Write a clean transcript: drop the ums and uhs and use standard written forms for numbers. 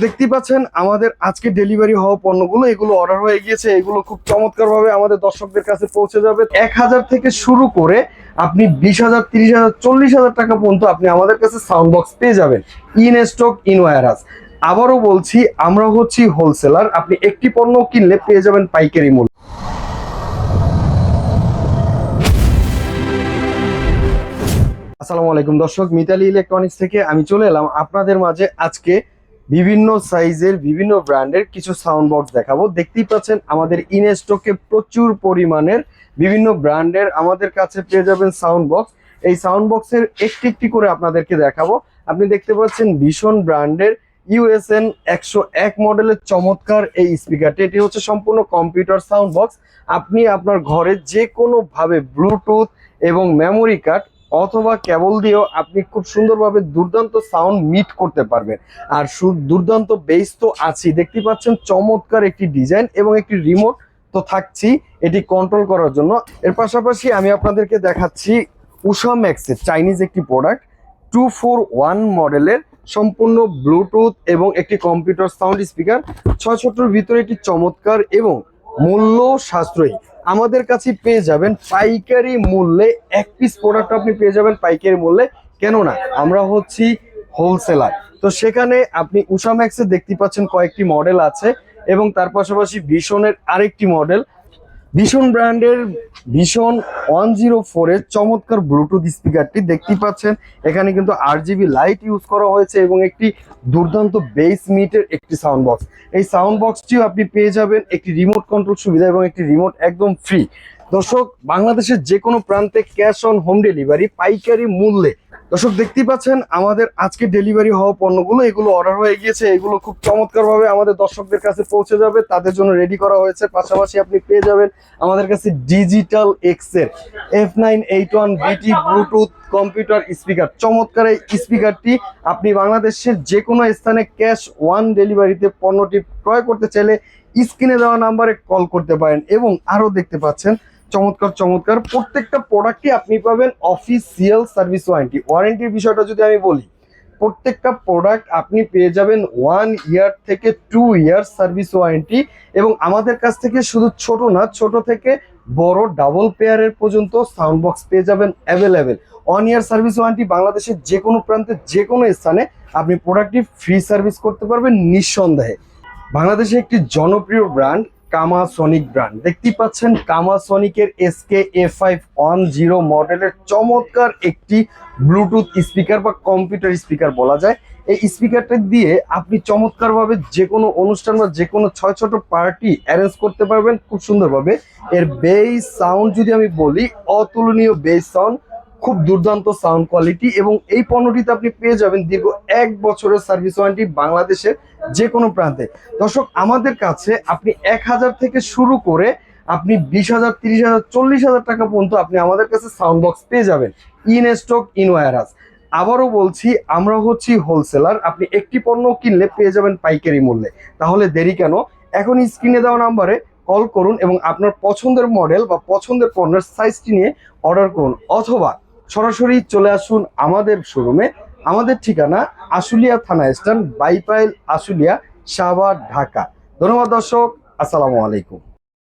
দেখতে পাচ্ছেন আমাদের আজকে ডেলিভারি হওয়া পণ্যগুলো এগুলো অর্ডার হয়ে গিয়েছে। এগুলো খুব চমৎকার ভাবে আমাদের দর্শকদের কাছে পৌঁছে যাবে। 1000 থেকে শুরু করে আপনি 20,000, 30,000, 40,000 টাকা পর্যন্ত আপনি আমাদের কাছে সাউন্ড বক্স পেয়ে যাবেন ইন স্টক, ইন ওয়্যারহাউস। আবারও বলছি, আমরা হচ্ছি হোলসেলার। আপনি একটি পণ্য কিনলে পেয়ে যাবেন পাইকারি মূল্য। আসসালামু আলাইকুম দর্শক, মিতালি ইলেকট্রনিক্স থেকে আমি চলে এলাম আপনাদের মাঝে আজকে বিভিন্ন সাইজের বিভিন্ন ব্র্যান্ডের কিছু সাউন্ড বক্স দেখাবো। দেখতেই পাচ্ছেন আমাদের ইন স্টকে প্রচুর পরিমাণের বিভিন্ন ব্র্যান্ডের আমাদের কাছে পেয়ে যাবেন সাউন্ড বক্স। এই সাউন্ড বক্সের একটি একটি করে আপনাদেরকে দেখাবো। আপনি দেখতে পাচ্ছেন ভীষণ ব্র্যান্ডের USN 101 মডেলের চমৎকার এই স্পিকারটি। এটি হচ্ছে সম্পূর্ণ কম্পিউটার সাউন্ড বক্স। আপনি আপনার ঘরে যে কোনো ভাবে ব্লুটুথ এবং মেমোরি কার্ড অথবা কেবল দিয়েও আপনি খুব সুন্দরভাবে দুর্দান্ত সাউন্ড মিট করতে পারবেন। আর দুর্দান্ত বেস তো আছেই, দেখতে পাচ্ছেন চমৎকার একটি ডিজাইন এবং একটি রিমোট তো থাকছি এটি কন্ট্রোল করার জন্য। এর পাশাপাশি আমি আপনাদেরকে দেখাচ্ছি উষা ম্যাক্সের চাইনিজ একটি প্রোডাক্ট 241 মডেলের সম্পূর্ণ ব্লুটুথ এবং একটি কম্পিউটার সাউন্ড স্পিকার। 6 ভিতরে একটি চমৎকার এবং মূল্য সাশ্রয়ী আমাদের কাছে পেয়ে যাবেন পাইকারি মূল্যে। এক পিস প্রোডাক্ট আপনি পেয়ে যাবেন পাইকারি মূল্যে, কেননা আমরা হচ্ছি হোলসেলার। তো সেখানে আপনি উষা ম্যাক্সে দেখতে পাচ্ছেন কয়েকটি মডেল আছে এবং তার পাশাপাশি ভীষণের আরেকটি মডেল, ভীষণ ব্র্যান্ডের ভীষণ 104 এর চমৎকার ব্লুটুথ স্পিকারটি দেখতেই পাচ্ছেন। এখানে কিন্তু RGB লাইট ইউজ করা হয়েছে এবং একটি দুর্দান্ত বেস মিটের একটি সাউন্ড বক্স। এই সাউন্ড বক্সটিও আপনি পেয়ে যাবেন একটি রিমোট কন্ট্রোল সুবিধা এবং একটি রিমোট একদম ফ্রি। দর্শক, বাংলাদেশের যে কোনো প্রান্তে ক্যাশ অন হোম ডেলিভারি পাইকারি মূল্যে। দর্শক, দেখতেই পাচ্ছেন আমাদের আজকে ডেলিভারি হওয়া পণ্যগুলো এগুলো অর্ডার হয়ে গিয়েছে। এগুলো খুব চমৎকার ভাবে আমাদের দর্শকদের কাছে পৌঁছে যাবে, তাদের জন্য রেডি করা হয়েছে। পাশাপাশি আপনি পেয়ে যাবেন আমাদের কাছে ডিজিটাল এক্স এর F981 BT Bluetooth computer speaker. চমৎকার এই স্পিকারটি আপনি বাংলাদেশের যে কোনো স্থানে ক্যাশ ওয়ান ডেলিভারিতে পণ্যটি ক্রয় করতে চাইলে স্ক্রিনে দেওয়া নাম্বারে কল করতে পারেন। এবং আরো দেখতে পাচ্ছেন চমৎকার চমৎকার প্রত্যেকটা প্রোডাক্টই আপনি পাবেন অফিসিয়াল সার্ভিস ওয়ারেন্টি। ওয়ারেন্টির বিষয়টা যদি আমি বলি, প্রত্যেকটা প্রোডাক্ট আপনি পেয়ে যাবেন 1 ইয়ার থেকে 2 ইয়ার সার্ভিস ওয়ারেন্টি। এবং আমাদের কাছ থেকে শুধু ছোট না, ছোট থেকে বড় ডাবল পেয়ারের পর্যন্ত সাউন্ড বক্স পেয়ে যাবেন অ্যাভেলেবেল। 1 ইয়ার সার্ভিস ওয়ারেন্টি, বাংলাদেশের যে কোনো প্রান্তে যে কোনো স্থানে আপনি প্রোডাক্টটি ফ্রি সার্ভিস করতে পারবেন নিঃসন্দেহে। বাংলাদেশে একটি জনপ্রিয় ব্র্যান্ড কামাসনিক ব্র্যান্ড, দেখতেই পাচ্ছেন কামাসনিকের SK-A510 মডেলের চমৎকার একটি ব্লুটুথ স্পিকার বা কম্পিউটার স্পিকার বলা যায়। এই স্পিকারটা দিয়ে আপনি চমৎকারভাবে যে কোনো অনুষ্ঠান বা যে কোনো ছোট পার্টি অ্যারেঞ্জ করতে পারবেন খুব সুন্দরভাবে। এর বেস সাউন্ড যদি আমি বলি, অতুলনীয় বেস সাউন্ড, খুব দুর্দান্ত সাউন্ড কোয়ালিটি। এবং এই পণ্যটিতে আপনি পেয়ে যাবেন দীর্ঘ 1 বছরের সার্ভিস ওয়ারেন্টি বাংলাদেশের যে কোনো প্রান্তে। দর্শক, আমাদের কাছে আপনি 1000 থেকে শুরু করে আপনি 20,000, 30,000, 40,000 টাকা পর্যন্ত আপনি আমাদের কাছে সাউন্ড বক্স পেয়ে যাবেন ইন স্টক, ইন ওয়্যারহাউস। আবারও বলছি, আমরা হচ্ছি হোলসেলার। আপনি একটি পণ্য কিনলে পেয়ে যাবেন পাইকারি মূল্যে। তাহলে দেরি কেন, এখন স্ক্রিনে দেওয়া নাম্বারে কল করুন এবং আপনার পছন্দের মডেল বা পছন্দের পণ্যের সাইজটি নিয়ে অর্ডার করুন, অথবা সরাসরি চলে আসুন আমাদের শোরুমে। আমাদের ঠিকানা আশুলিয়া থানা স্ট্যান্ড, বাইপাইল, আশুলিয়া, শাহবাগ, ঢাকা। ধন্যবাদ দর্শক, আসসালামু আলাইকুম।